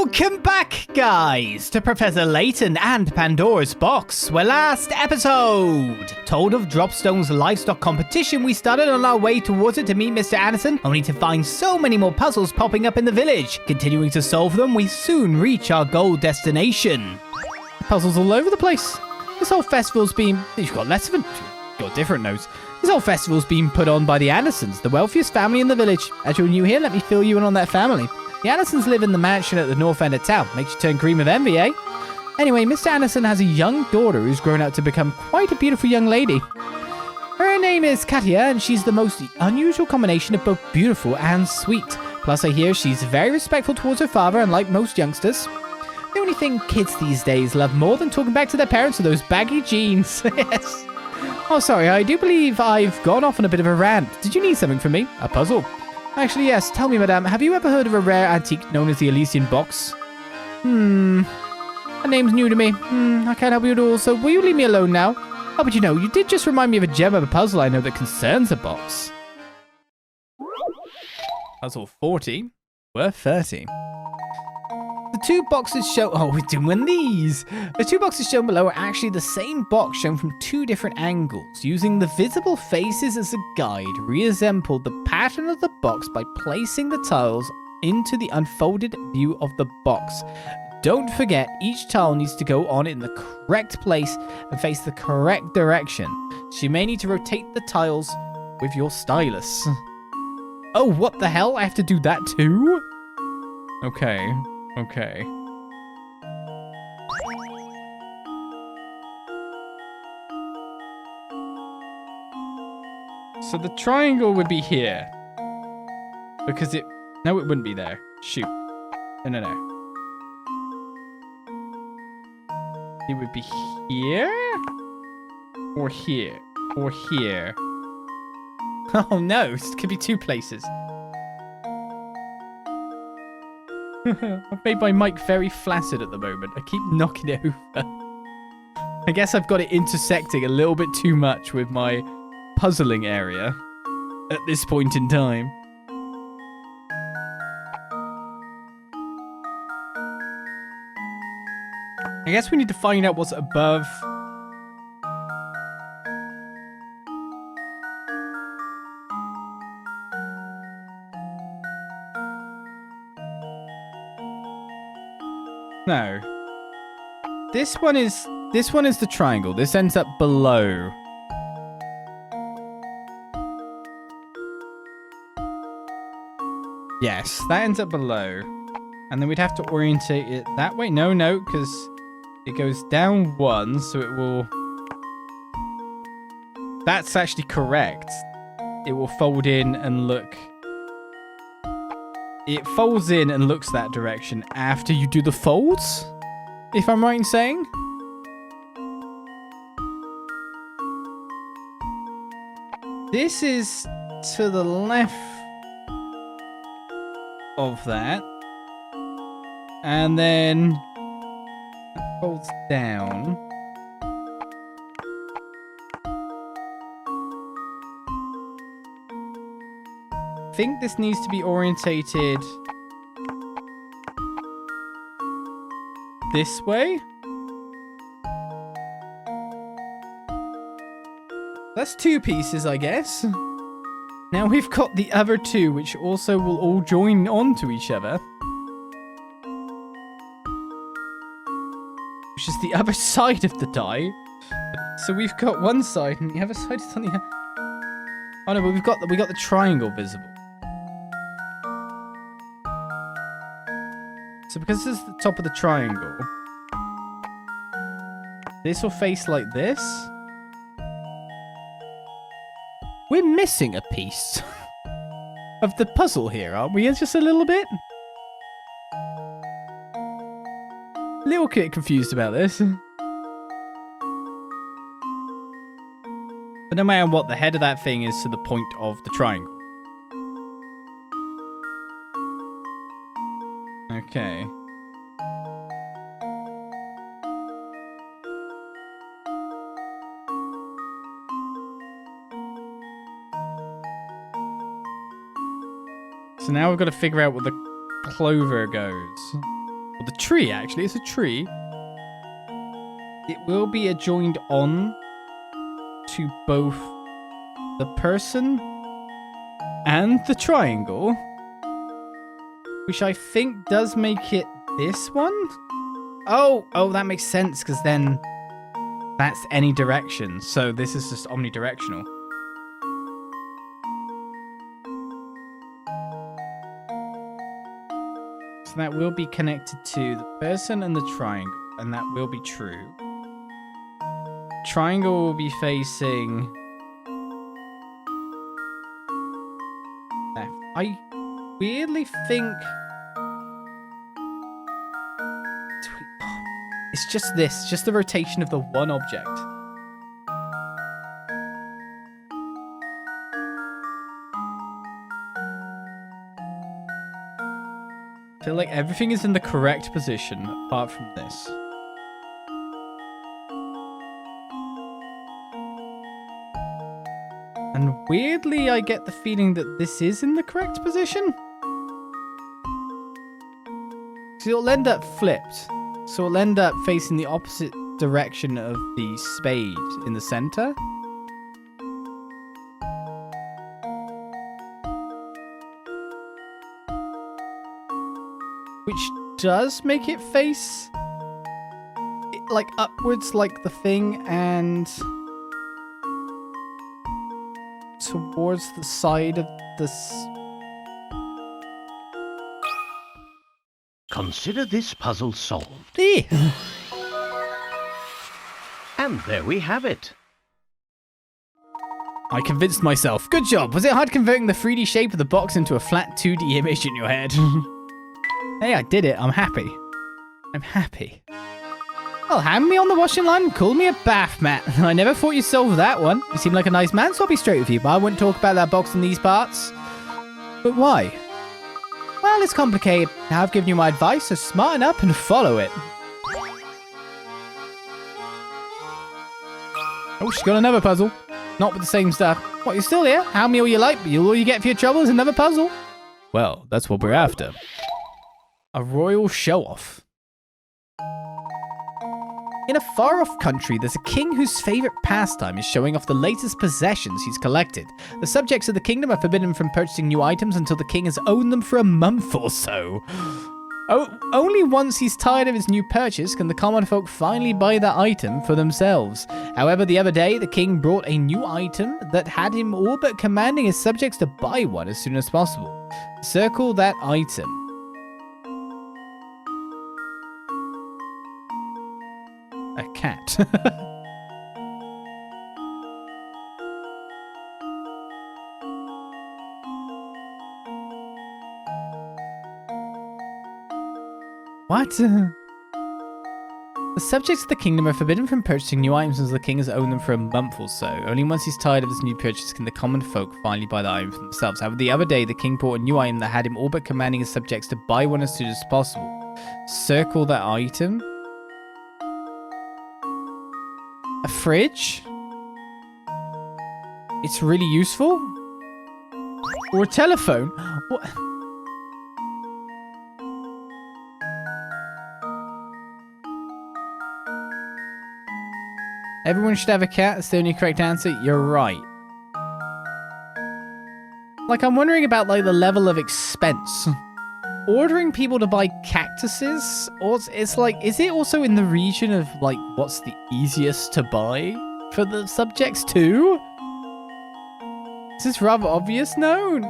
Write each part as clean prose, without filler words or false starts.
Welcome back, guys, to Professor Layton and Pandora's box, where last episode told of Dropstone's Livestock Competition. We started on our way towards it to meet Mr. Anderson, only to find so many more puzzles popping up in the village. Continuing to solve them, we soon reach our goal destination. Puzzles all over the place. This whole festival's been... You've got less of it. You've got different notes. This whole festival's been put on by the Andersons, the wealthiest family in the village. As you're new here, let me fill you in on that family. The Andersons live in the mansion at the north end of town. Makes you turn green with envy, eh? Anyway, Mr. Anderson has a young daughter who's grown up to become quite a beautiful young lady. Her name is Katia, and she's the most unusual combination of both beautiful and sweet. Plus, I hear she's very respectful towards her father, unlike most youngsters. The only thing kids these days love more than talking back to their parents are those baggy jeans. Yes. Oh, sorry, I do believe I've gone off on a bit of a rant. Did you need something from me? A puzzle? Actually, yes. Tell me, madame, have you ever heard of a rare antique known as the Elysian box? That name's new to me. I can't help you at all, so will you leave me alone now? Oh, but you know, you did just remind me of a gem of a puzzle I know that concerns a box. Puzzle 40, worth 30. The two boxes shown... Oh, we're doing these! The two boxes shown below are actually the same box shown from two different angles. Using the visible faces as a guide, reassembled the pattern of the box by placing the tiles into the unfolded view of the box. Don't forget, each tile needs to go on in the correct place and face the correct direction. So you may need to rotate the tiles with your stylus. Oh, what the hell? I have to do that too? Okay. Okay. So the triangle would be here. Because it... No, it wouldn't be there. Shoot. No. It would be here? Or here? Or here? Oh no, it could be two places. I've made my mic very flaccid at the moment. I keep knocking it over. I guess I've got it intersecting a little bit too much with my puzzling area at this point in time. I guess we need to find out what's above. No. This one is the triangle. This ends up below. Yes, that ends up below. And then we'd have to orientate it that way. No, because it goes down one, so it will... That's actually correct. It will fold in and look... It folds in and looks that direction after you do the folds, if I'm right in saying. This is to the left of that. And then it folds down. I think this needs to be orientated this way. That's two pieces, I guess. Now we've got the other two, which also will all join onto each other. Which is the other side of the die. So we've got one side and the other side is on the other. Oh no, but we got the triangle visible. So because this is the top of the triangle, this will face like this. We're missing a piece of the puzzle here, aren't we? It's just a little bit. A little bit confused about this. But no matter what, the head of that thing is to the point of the triangle. Okay. So now we've got to figure out where the clover goes. Well, the tree, actually. It's a tree. It will be adjoined on to both the person and the triangle, which I think does make it this one. Oh, that makes sense, because then that's any direction. So this is just omnidirectional. So that will be connected to the person and the triangle, and that will be true. Triangle will be facing left. I weirdly think it's just this, just the rotation of the one object. I feel like everything is in the correct position apart from this. And weirdly, I get the feeling that this is in the correct position. So it'll end up flipped. So it'll end up facing the opposite direction of the spade in the center. Which does make it face like upwards like the thing, and towards the side of this. Consider this puzzle solved. And there we have it. I convinced myself. Good job. Was it hard converting the 3D shape of the box into a flat 2D image in your head? Hey, I did it. I'm happy. I'm happy. Well, hand me on the washing line and call me a bath mat. I never thought you'd solve that one. You seem like a nice man, so I'll be straight with you, but I wouldn't talk about that box in these parts. But why? Well, it's complicated. Now I've given you my advice, so smarten up and follow it. Oh, she's got another puzzle. Not with the same stuff. What, you're still here? Hand me all you like, but all you get for your trouble is another puzzle. Well, that's what we're after. A royal show-off. In a far-off country, there's a king whose favorite pastime is showing off the latest possessions he's collected. The subjects of the kingdom are forbidden from purchasing new items until the king has owned them for a month or so. Only once he's tired of his new purchase can the common folk finally buy that item for themselves. However, the other day, the king brought a new item that had him all but commanding his subjects to buy one as soon as possible. Circle that item. A cat. What? The subjects of the kingdom are forbidden from purchasing new items until the king has owned them for a month or so. Only once he's tired of his new purchase can the common folk finally buy the item for themselves. However, the other day, the king bought a new item that had him all but commanding his subjects to buy one as soon as possible. Circle that item. A fridge? It's really useful? Or a telephone? What? Everyone should have a cat. That's the only correct answer. You're right. Like, I'm wondering about, like, the level of expense. Ordering people to buy cactuses, or it's like, is it also in the region of like what's the easiest to buy for the subjects too? Is this rather obvious? No.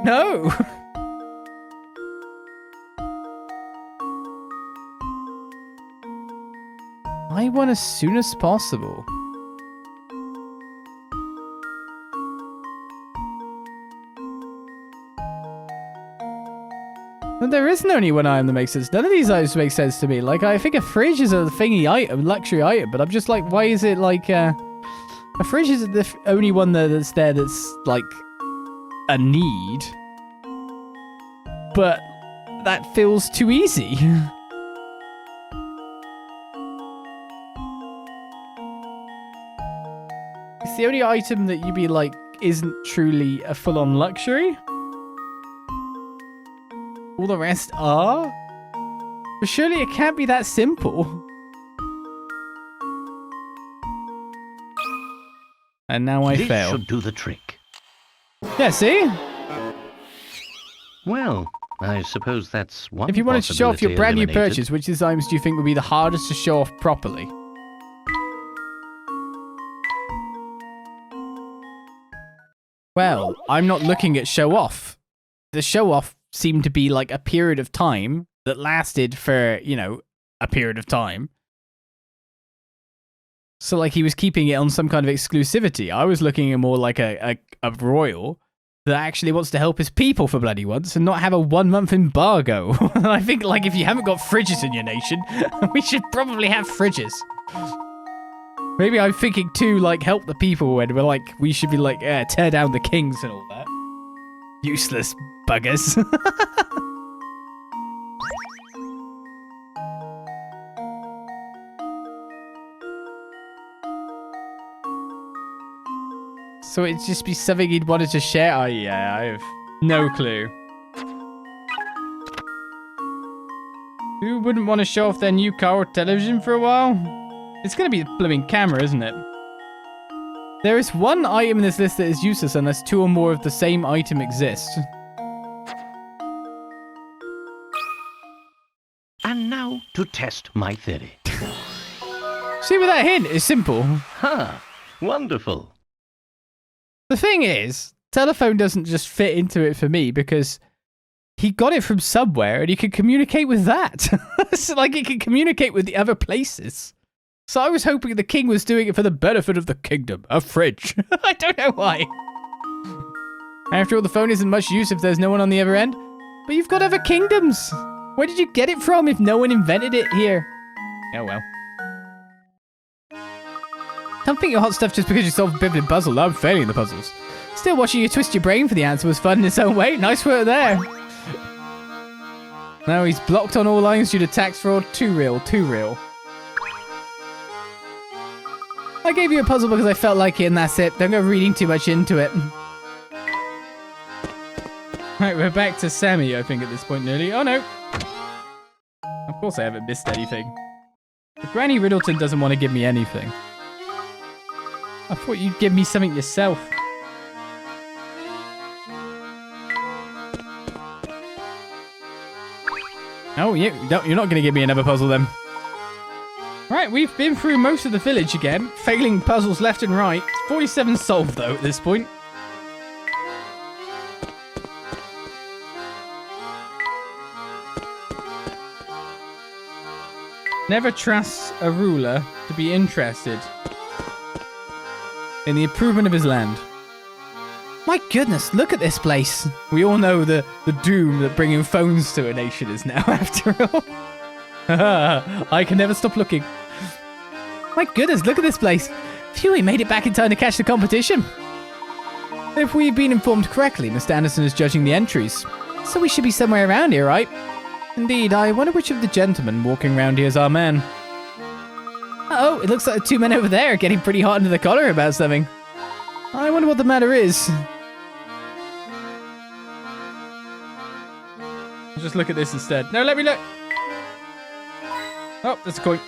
I want as soon as possible. But there isn't only one item that makes sense. None of these items make sense to me. Like, I think a fridge is a thingy item, luxury item, but I'm just like, why is it like, a fridge is the only one that's there that's, like, a need. But that feels too easy. It's the only item that you'd be like, isn't truly a full-on luxury. All the rest are? But surely it can't be that simple. And now I fail. This should do the trick. Yeah, see? Well, I suppose that's one If you wanted to show off your possibility brand new eliminated. purchase, which designs do you think would be the hardest to show off properly? Well, I'm not looking at show off. The show off seemed to be like a period of time that lasted for, you know, a period of time. So like he was keeping it on some kind of exclusivity. I was looking at more like a royal that actually wants to help his people for bloody once and not have a 1 month embargo. And I think like if you haven't got fridges in your nation, we should probably have fridges. Maybe I'm thinking too like help the people when we're like we should be like tear down the kings and all that. Useless buggers. So it'd just be something he'd wanted to share? Oh yeah, I have no clue. Who wouldn't want to show off their new car or television for a while? It's going to be the blooming camera, isn't it? There is one item in this list that is useless unless 2 or more of the same item exist. And now to test my theory. See, with that hint, it's simple. Ha! Wonderful. The thing is, telephone doesn't just fit into it for me because he got it from somewhere and he could communicate with that. So, like, he can communicate with the other places. So I was hoping the king was doing it for the benefit of the kingdom. A fridge. I don't know why. After all, the phone isn't much use if there's no one on the other end. But you've got other kingdoms. Where did you get it from if no one invented it here? Oh well. Don't think you're hot stuff just because you solved a vivid puzzle. I'm failing the puzzles. Still, watching you twist your brain for the answer was fun in its own way. Nice work there. Now he's blocked on all lines due to tax fraud. Too real, too real. I gave you a puzzle because I felt like it and that's it. Don't go reading too much into it. Right, we're back to Sammy, I think, at this point nearly. Oh no. Of course I haven't missed anything. But Granny Riddleton doesn't want to give me anything. I thought you'd give me something yourself. Oh, yeah, you're not going to give me another puzzle then. Right, we've been through most of the village again, failing puzzles left and right. 47 solved, though, at this point. Never trust a ruler to be interested in the improvement of his land. My goodness, look at this place. We all know the doom that bringing phones to a nation is now, after all. I can never stop looking. My goodness, look at this place. Phew, we made it back in time to catch the competition. If we've been informed correctly, Mr. Anderson is judging the entries. So we should be somewhere around here, right? Indeed, I wonder which of the gentlemen walking around here is our man. Oh, it looks like the 2 men over there are getting pretty hot under the collar about something. I wonder what the matter is. I'll just look at this instead. No, let me look. Oh, that's a coin.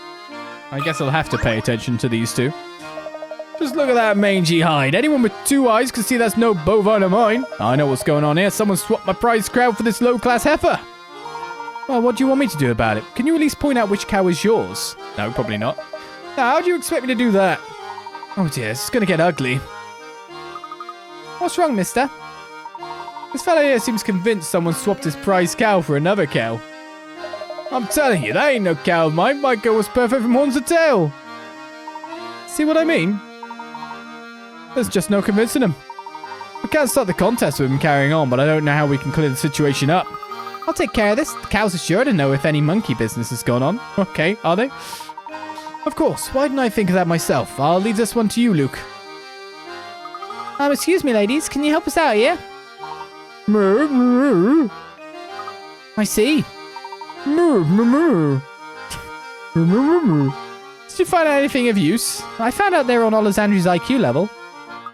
I guess I'll have to pay attention to these two. Just look at that mangy hide. Anyone with 2 eyes can see that's no bovine of mine. I know what's going on here. Someone swapped my prize crowd for this low-class heifer. Well, what do you want me to do about it? Can you at least point out which cow is yours? No, probably not. Now, how do you expect me to do that? Oh dear, this is going to get ugly. What's wrong, mister? This fellow here seems convinced someone swapped his prize cow for another cow. I'm telling you, that ain't no cow of mine. My cow was perfect from horns to tail. See what I mean? There's just no convincing him. We can't start the contest with him carrying on, but I don't know how we can clear the situation up. I'll take care of this. The cows are sure to know if any monkey business has gone on. Okay, are they? Of course. Why didn't I think of that myself? I'll leave this one to you, Luke. Excuse me, ladies. Can you help us out here? I see. Did you find out anything of use? I found out they were on Olizandri's IQ level.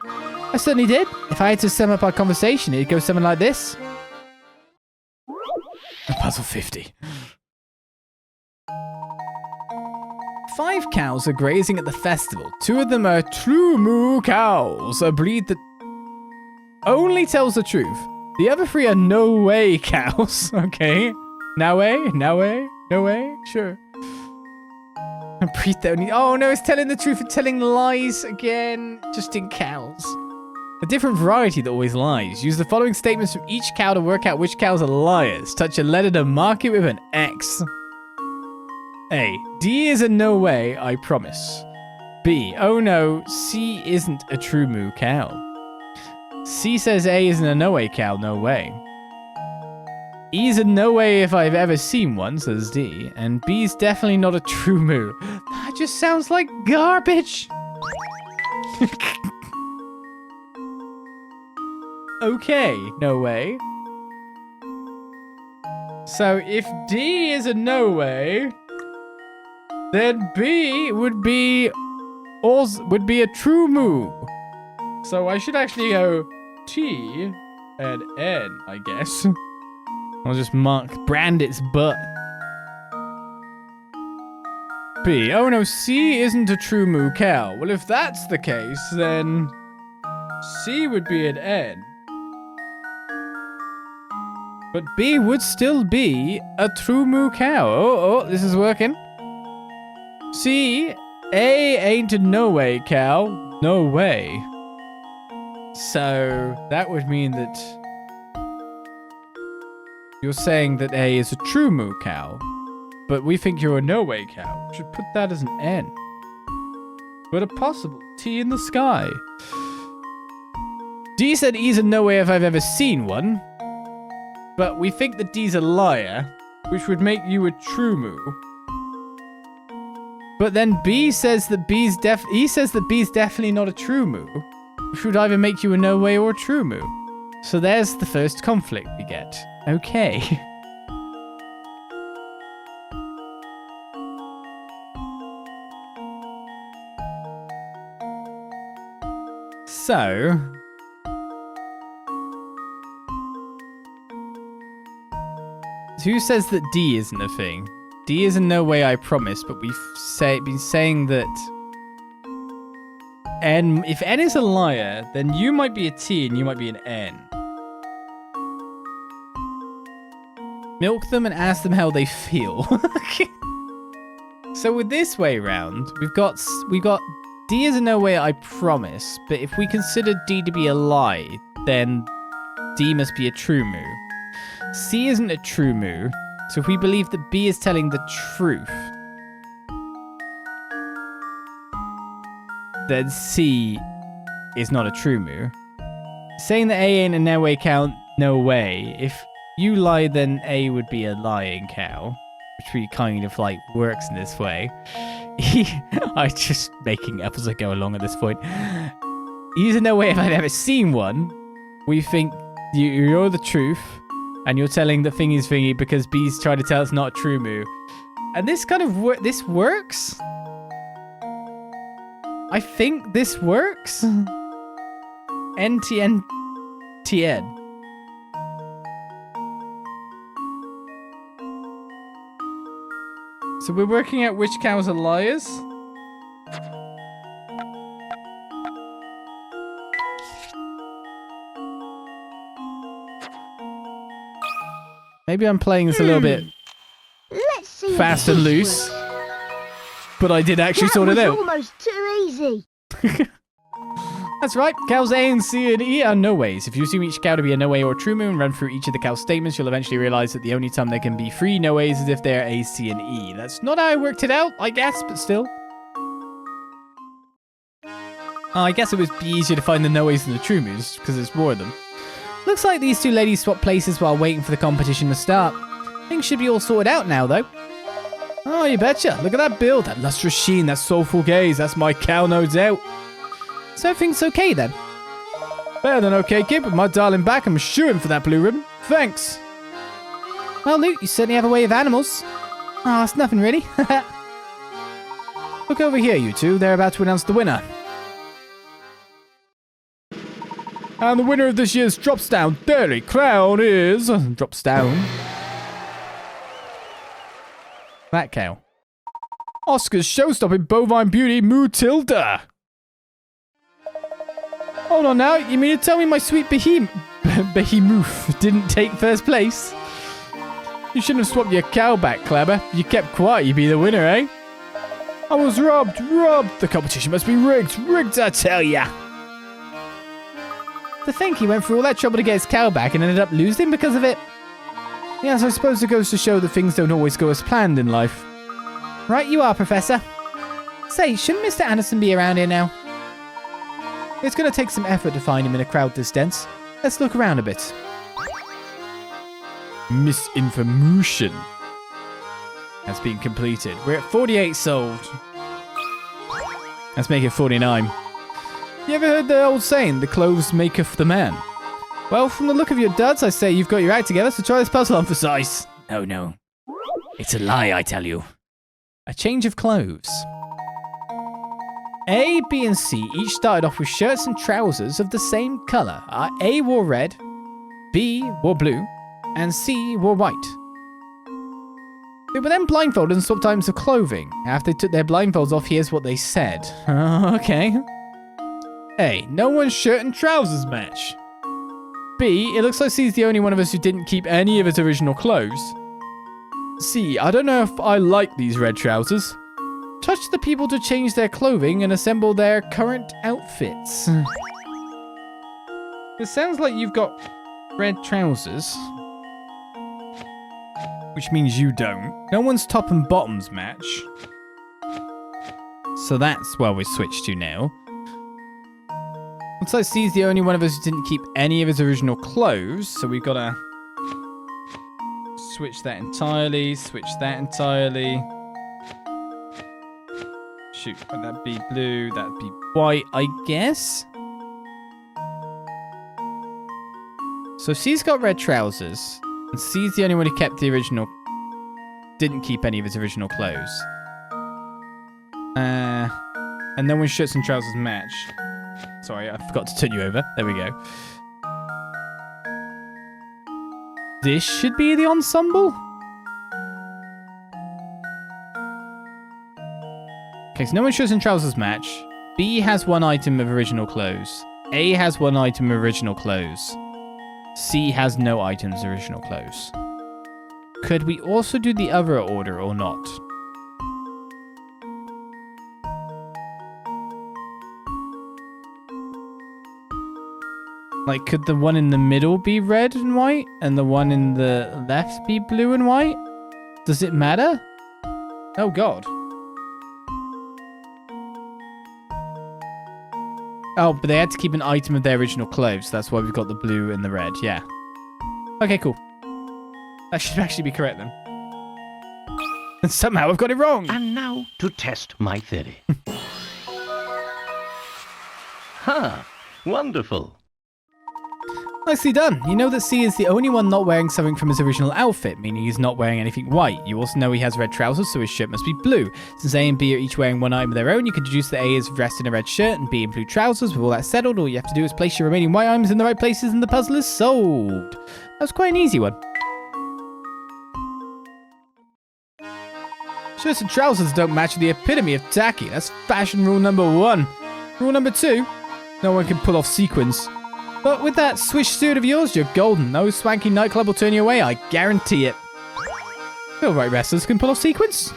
I certainly did. If I had to sum up our conversation, it'd go something like this. Puzzle 50. 5 cows are grazing at the festival. 2 of them are true moo cows, a breed that only tells the truth. The other 3 are no way cows. Okay. No way? No way? No way? Sure. A breed that only... Oh no, it's telling the truth and telling lies again. Just in cows. A different variety that always lies. Use the following statements from each cow to work out which cows are liars. Touch a letter to mark it with an X. A. D is a no way, I promise. B. Oh no, C isn't a true moo cow. C says A isn't a no way cow, no way. E is a no way if I've ever seen one, says D. And B is definitely not a true moo. That just sounds like garbage. Okay, no way. So if D is a no way, then B would be a true moo. So I should actually go T and N, I guess. I'll just brand its butt. B. Oh no, C isn't a true moo cow. Well, if that's the case, then C would be an N. But B would still be a true moo cow. Oh, this is working. C, A ain't a no way cow. No way. So that would mean that you're saying that A is a true moo cow, but we think you're a no way cow. We should put that as an N. But a possible T in the sky. D said E's a no way if I've ever seen one. But we think that D's a liar, which would make you a true moo. But then B says that B's definitely not a true moo, which would either make you a no way or a true moo. So there's the first conflict we get. Okay. So who says that D isn't a thing? D is in no way, I promise, but we've been saying that N, if N is a liar, then you might be a T and you might be an N. Milk them and ask them how they feel. So with this way round, we've got D is in no way, I promise, but if we consider D to be a lie, then D must be a true moo. C isn't a true moo, so if we believe that B is telling the truth, then C is not a true moo. Saying that A ain't a no way cow, no way. If you lie, then A would be a lying cow, which we kind of like works in this way. I'm just making up as I go along at this point. There's no way if I've ever seen one. We think you're the truth. And you're telling the thingy's thingy because B's trying to tell it's not a true moo. And this kind of this works? I think this works? NTN. So we're working out which cows are liars? Maybe I'm playing this a little bit fast and loose, but I did actually sort it out. Almost too easy. That's right. Cows A and C and E are no ways. If you assume each cow to be a no way or a true moo and run through each of the cow's statements, you'll eventually realize that the only time there can be 3 no ways is if they're A, C, and E. That's not how I worked it out, I guess, but still. I guess it would be easier to find the no ways than the true moos because there's more of them. Looks like these 2 ladies swapped places while waiting for the competition to start. Things should be all sorted out now, though. Oh, you betcha. Look at that build, that lustrous sheen, that soulful gaze. That's my cow, no doubt. So everything's okay, then? Better than okay, kid, but my darling back, I'm shooing for that blue ribbon. Thanks. Well, Luke, you certainly have a way of animals. Oh, it's nothing, really. Look over here, you 2. They're about to announce the winner. And the winner of this year's Dropstone Dairy Crown is... Dropstone. That cow. Oscar's show-stopping bovine beauty, Mootilda. Hold on now, you mean to tell me my sweet behemoth didn't take first place? You shouldn't have swapped your cow back, Clabber. If you kept quiet, you'd be the winner, eh? I was robbed. The competition must be rigged, I tell ya. To think he went through all that trouble to get his cow back and ended up losing because of it. Yes, I suppose it goes to show that things don't always go as planned in life. Right you are, Professor. Say, shouldn't Mr. Anderson be around here now? It's going to take some effort to find him in a crowd this dense. Let's look around a bit. Misinformation has been completed. We're at 48 solved. Let's make it 49. You ever heard the old saying, the clothes maketh the man? Well, from the look of your duds, I say you've got your act together, so try this puzzle on for size. No. It's a lie, I tell you. A change of clothes. A, B, and C each started off with shirts and trousers of the same colour. A wore red, B wore blue, and C wore white. They were then blindfolded and swapped items of clothing. After they took their blindfolds off, here's what they said. Okay. A, no one's shirt and trousers match. B, it looks like C's the only one of us who didn't keep any of his original clothes. C, I don't know if I like these red trousers. Touch the people to change their clothing and assemble their current outfits. It sounds like you've got red trousers. Which means you don't. No one's top and bottoms match. So that's where we switch to now. Looks like C's the only one of us who didn't keep any of his original clothes. So we've got to switch that entirely. Shoot, would that be blue? That'd be white, I guess. So C's got red trousers. And C's the only one who kept the original... Didn't keep any of his original clothes. And no one's shirts and trousers match. Sorry, I forgot to turn you over. There we go. This should be the ensemble? Okay, so no one's shirts and trousers match. B has one item of original clothes. A has one item of original clothes. C has no items original clothes. Could we also do the other order or not? Like, could the one in the middle be red and white and the one in the left be blue and white? Does it matter? Oh god. Oh, but they had to keep an item of their original clothes. That's why we've got the blue and the red. Yeah. Okay, cool. That should actually be correct then. And somehow I've got it wrong. And now to test my theory. Wonderful. Nicely done. You know that C is the only one not wearing something from his original outfit, meaning he's not wearing anything white. You also know he has red trousers, so his shirt must be blue. Since A and B are each wearing one item of their own, you can deduce that A is dressed in a red shirt and B in blue trousers. With all that settled, all you have to do is place your remaining white items in the right places and the puzzle is solved. That was quite an easy one. Shirts and trousers don't match the epitome of tacky. That's fashion rule number 1. Rule number 2, no one can pull off sequins. But with that swish suit of yours, you're golden. No swanky nightclub will turn you away, I guarantee it. All right, wrestlers can pull off sequins.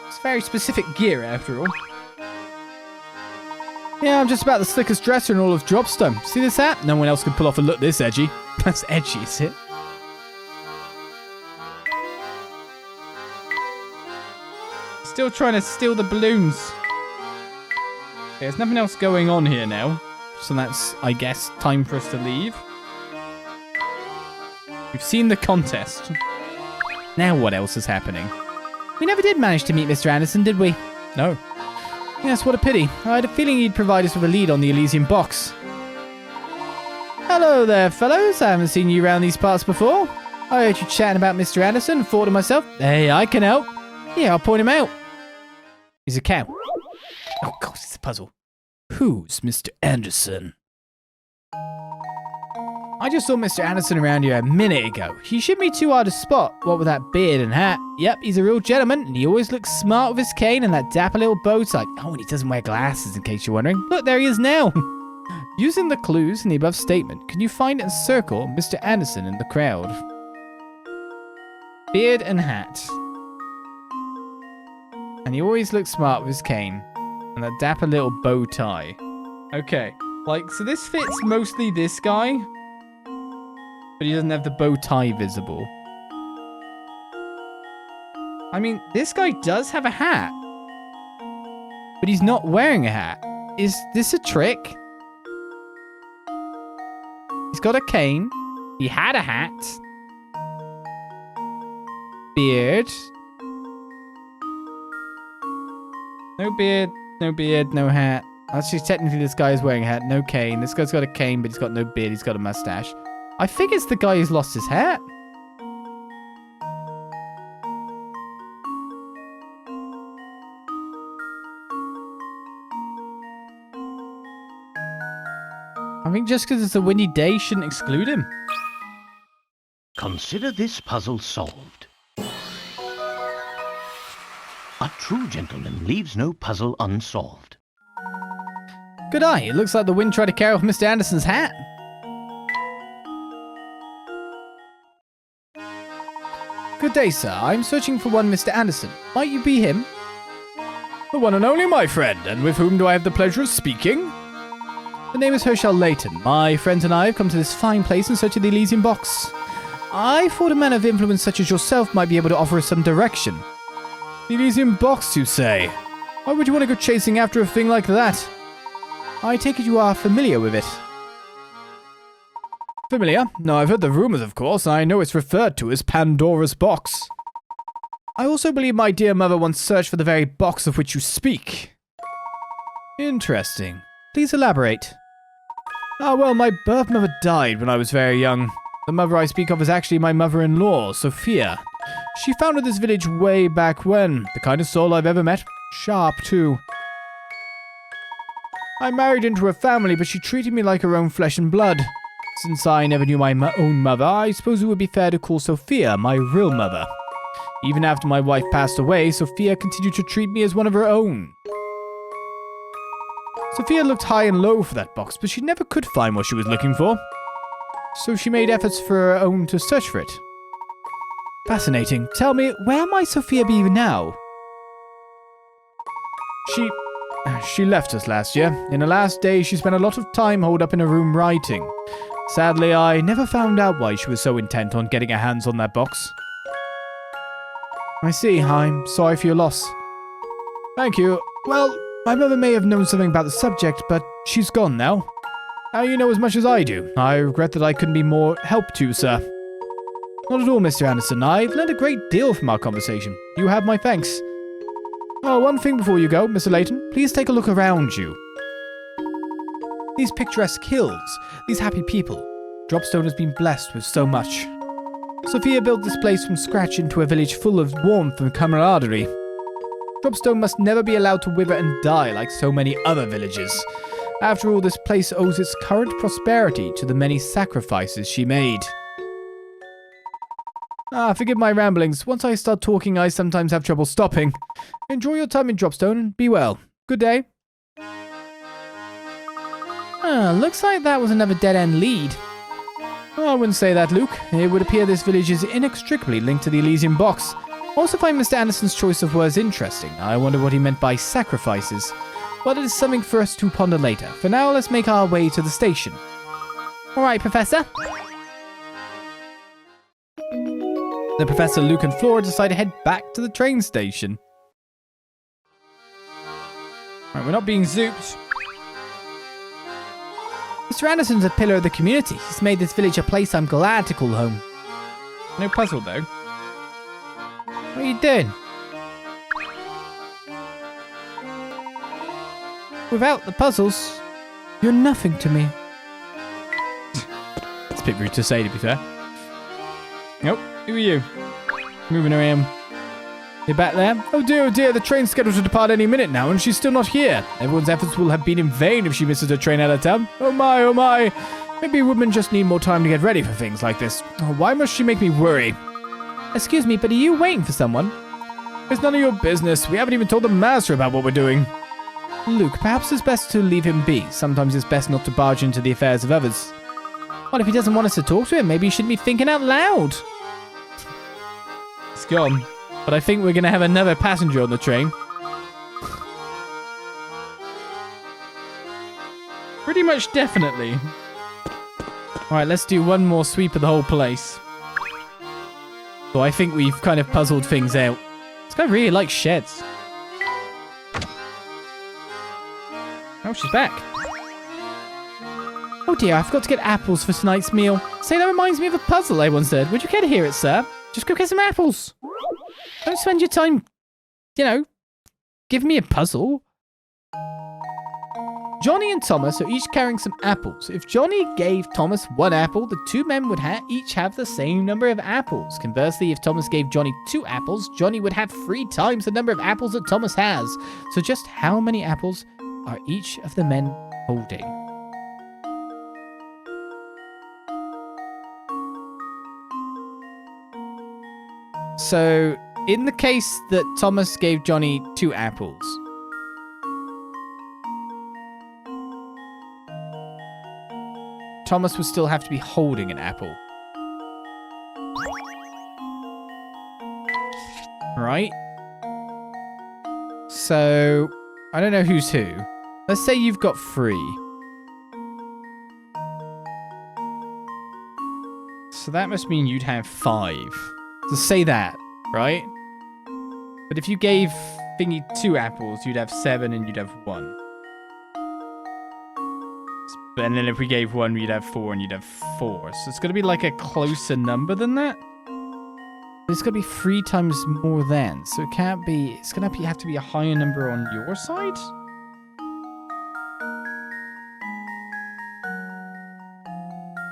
It's very specific gear, after all. Yeah, I'm just about the slickest dresser in all of Dropstone. See this hat? No one else can pull off a look this edgy. That's edgy, is it? Still trying to steal the balloons. Okay, there's nothing else going on here now. So that's, I guess, time for us to leave. We've seen the contest. Now what else is happening? We never did manage to meet Mr. Anderson, did we? No. Yes, what a pity. I had a feeling he'd provide us with a lead on the Elysian box. Hello there, fellows. I haven't seen you around these parts before. I heard you chatting about Mr. Anderson and thought to myself, hey, I can help. Yeah, I'll point him out. He's a cow. Oh, God, it's a puzzle. Who's Mr. Anderson? I just saw Mr. Anderson around here a minute ago. He shouldn't be too hard to spot, what with that beard and hat. Yep, he's a real gentleman, and he always looks smart with his cane and that dapper little bow tie. Oh, and he doesn't wear glasses, in case you're wondering. Look, there he is now. Using the clues in the above statement, can you find and circle Mr. Anderson in the crowd? Beard and hat. And he always looks smart with his cane and that dapper little bow tie. Okay, so this fits mostly this guy. But he doesn't have the bow tie visible. I mean, this guy does have a hat. But he's not wearing a hat. Is this a trick? He's got a cane. He had a hat. Beard. No beard, no hat. Actually, technically this guy is wearing a hat, no cane. This guy's got a cane, but he's got no beard, he's got a mustache. I think it's the guy who's lost his hat. I think just because it's a windy day shouldn't exclude him. Consider this puzzle solved. A true gentleman leaves no puzzle unsolved. Good eye. It looks like the wind tried to carry off Mr. Anderson's hat. Good day, sir. I'm searching for one Mr. Anderson. Might you be him? The one and only, my friend. And with whom do I have the pleasure of speaking? The name is Herschel Layton. My friends and I have come to this fine place in search of the Elysian box. I thought a man of influence such as yourself might be able to offer us some direction. The Elysian box, you say? Why would you want to go chasing after a thing like that? I take it you are familiar with it. Familiar? No, I've heard the rumors, of course. I know it's referred to as Pandora's box. I also believe my dear mother once searched for the very box of which you speak. Interesting. Please elaborate. Ah, well, my birth mother died when I was very young. The mother I speak of is actually my mother-in-law, Sophia. She founded this village way back when. The kindest soul I've ever met. Sharp, too. I married into her family, but she treated me like her own flesh and blood. Since I never knew my own mother, I suppose it would be fair to call Sophia my real mother. Even after my wife passed away, Sophia continued to treat me as one of her own. Sophia looked high and low for that box, but she never could find what she was looking for. So she made efforts for her own to search for it. Fascinating. Tell me, where might Sophia be now? She left us last year. In her last days, she spent a lot of time holed up in her room writing. Sadly, I never found out why she was so intent on getting her hands on that box. I see. I'm sorry for your loss. Thank you. Well, my mother may have known something about the subject, but she's gone now. Now you know as much as I do. I regret that I couldn't be more help to you, sir. Not at all, Mr. Anderson. I've learned a great deal from our conversation. You have my thanks. Oh, one thing before you go, Mr. Layton. Please take a look around you. These picturesque hills, these happy people. Dropstone has been blessed with so much. Sophia built this place from scratch into a village full of warmth and camaraderie. Dropstone must never be allowed to wither and die like so many other villages. After all, this place owes its current prosperity to the many sacrifices she made. Forgive my ramblings. Once I start talking, I sometimes have trouble stopping. Enjoy your time in Dropstone and be well. Good day. Looks like that was another dead-end lead. I wouldn't say that, Luke. It would appear this village is inextricably linked to the Elysian box. I also find Mr. Anderson's choice of words interesting. I wonder what he meant by sacrifices. But it is something for us to ponder later. For now, let's make our way to the station. Alright, Professor. The Professor, Luke, and Flora decide to head back to the train station. Right, we're not being zooped. Mr. Anderson's a pillar of the community. He's made this village a place I'm glad to call home. No puzzle, though. What are you doing? Without the puzzles, you're nothing to me. It's a bit rude to say, to be fair. Nope. Who are you? Moving around. You're back there? Oh dear, the train's scheduled to depart any minute now, and she's still not here. Everyone's efforts will have been in vain if she misses her train out of town. Oh my, Maybe women just need more time to get ready for things like this. Oh, why must she make me worry? Excuse me, but are you waiting for someone? It's none of your business. We haven't even told the master about what we're doing. Luke, perhaps it's best to leave him be. Sometimes it's best not to barge into the affairs of others. Well, if he doesn't want us to talk to him, maybe he shouldn't be thinking out loud. It's gone. But I think we're going to have another passenger on the train. Pretty much definitely. Alright, let's do one more sweep of the whole place. So I think we've kind of puzzled things out. This guy really likes sheds. Oh, she's back. Oh dear, I forgot to get apples for tonight's meal. Say, that reminds me of a puzzle I once did. Would you care to hear it, sir? Just go get some apples. Don't spend your time, you know, giving me a puzzle. Johnny and Thomas are each carrying some apples. If Johnny gave Thomas 1 apple, the 2 men would each have the same number of apples. Conversely, if Thomas gave Johnny 2 apples, Johnny would have 3 times the number of apples that Thomas has. So just how many apples are each of the men holding? So, in the case that Thomas gave Johnny 2 apples, Thomas would still have to be holding an apple. Right? So, I don't know who's who. Let's say you've got 3. So that must mean you'd have 5. So say that, right? But if you gave Thingy 2 apples, you'd have 7 and you'd have 1. And then if we gave 1, you'd have 4 and you'd have 4. So it's going to be like a closer number than that. It's going to be 3 times more then. So it can't be... It's going to have to be a higher number on your side.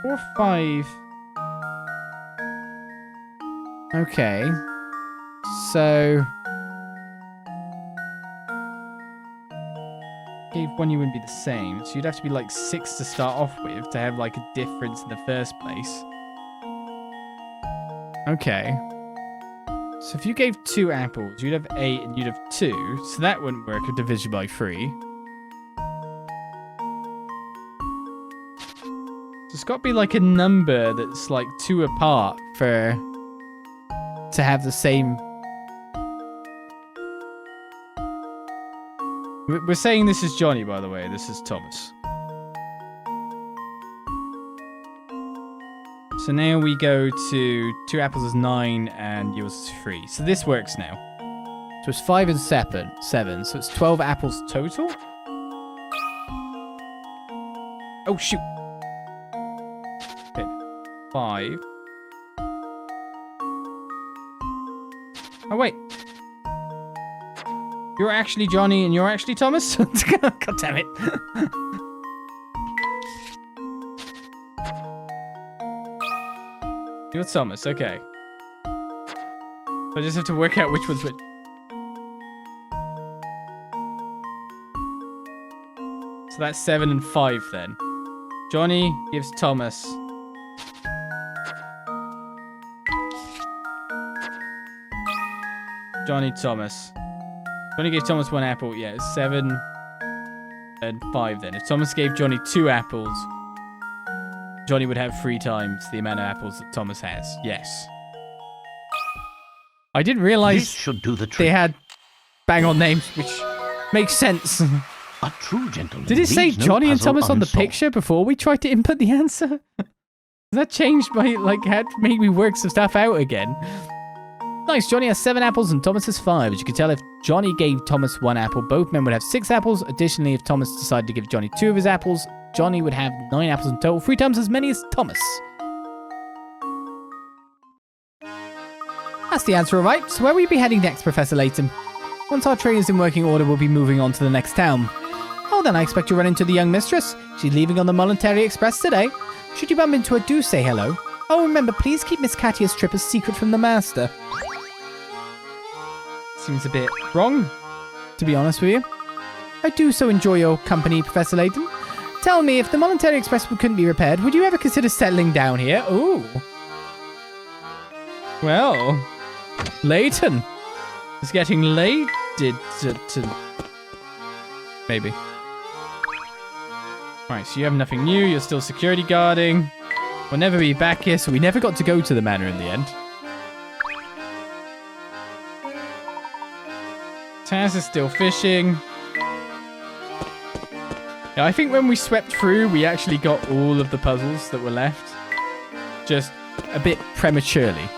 Or 5. Okay. So... Gave 1, you wouldn't be the same. So you'd have to be like 6 to start off with to have like a difference in the first place. Okay. So if you gave 2 apples, you'd have 8 and you'd have 2. So that wouldn't work with division by 3. So it's got to be like a number that's like 2 apart for... to have the same... We're saying this is Johnny, by the way. This is Thomas. So now we go to 2 apples is 9 and yours is 3. So this works now. So it's 5 and 7. So it's 12 apples total. Oh, shoot. Okay. 5. Oh, wait. You're actually Johnny and you're actually Thomas? God damn it. You're Thomas, okay. So I just have to work out which one's which. So that's 7 and 5 then. Johnny gives Thomas. Johnny, Thomas. Johnny gave Thomas 1 apple. Yeah, it's 7 and 5 then. If Thomas gave Johnny 2 apples, Johnny would have 3 times the amount of apples that Thomas has. Yes. I didn't realize This should do the trick. they had bang-on names, which makes sense. A true gentleman. Did it say leaves no Johnny and puzzle Thomas on the unsolved. picture before we tried to input the answer? Has that changed my, like, had to make me work some stuff out again? Nice, Johnny has 7 apples and Thomas has 5. As you can tell, if Johnny gave Thomas 1 apple, both men would have 6 apples. Additionally, if Thomas decided to give Johnny 2 of his apples, Johnny would have 9 apples in total, 3 times as many as Thomas. That's the answer, alright. So where will you be heading next, Professor Layton? Once our train is in working order, we'll be moving on to the next town. Oh, then I expect you'll run into the young mistress. She's leaving on the Molentary Express today. Should you bump into her, do say hello. Oh, remember, please keep Miss Katia's trip a secret from the master. Seems a bit wrong, to be honest with you. I do so enjoy your company, Professor Layton. Tell me, if the Molentary Express couldn't be repaired, would you ever consider settling down here? Ooh. Well, Layton. It's getting late. Maybe. Right, so you have nothing new. You're still security guarding. We'll never be back here, so we never got to go to the manor in the end. Taz is still fishing. Yeah, I think when we swept through, we actually got all of the puzzles that were left. Just a bit prematurely.